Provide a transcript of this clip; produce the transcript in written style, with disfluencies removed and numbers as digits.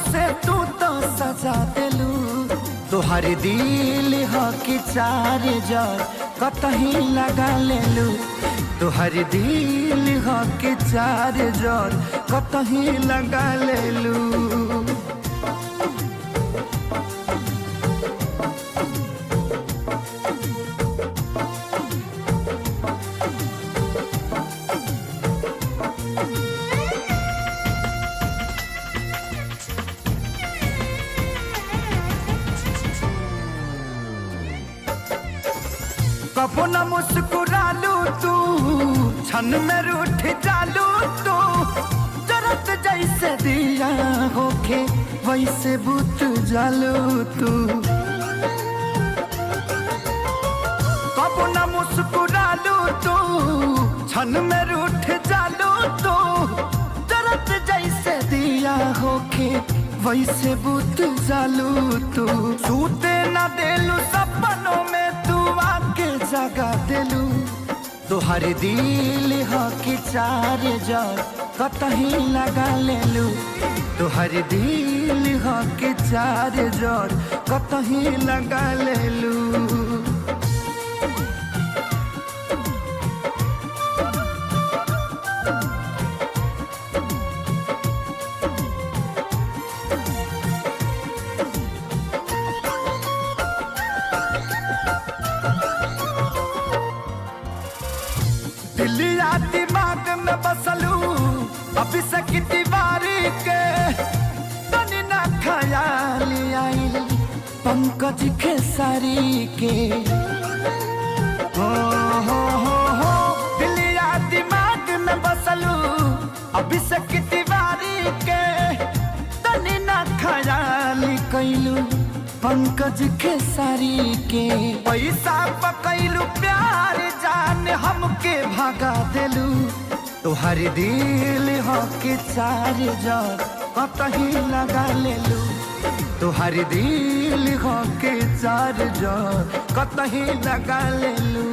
से तू तो सजा देलू। तोहर दिल ह कि चार जार कतही लगा लेलू। तोहर दिल ह कि चार जार कतही लगा लेलू। कबो न मुस्कुरालू तू, क्षण में रूठ जालू तू। जरत जैसे दिया होके वैसे बुत जालू तू। कबो न मुस्कुरालू तू, क्षण में रूठ जालू तू। जरत जैसे दिया होके वैसे बुत जालू तू। सूते न देलू सपनों में तू आके जगा देलू। तोहर दिल ह कि चार जार कतही लगा लेलू। तोहर दिल ह कि चार जार कतही लगा लेलू। दिलिया दिमाग में बसलू अभी से की दीवारी के। तनी ना ख्याल आइल पंकज खेसारी के। हो दिलिया दिमाग में बसलू अभी से की दीवारी के। तनी ना ख्याल कैलू पंकज खेसारी के। पैसा पकैलू प्यार जान हमके भागा देलू। तोहर दिल ह कि चार जार कतही लगा लेलू। तोहर दिल ह कि चार जार कतही लगा लेलू।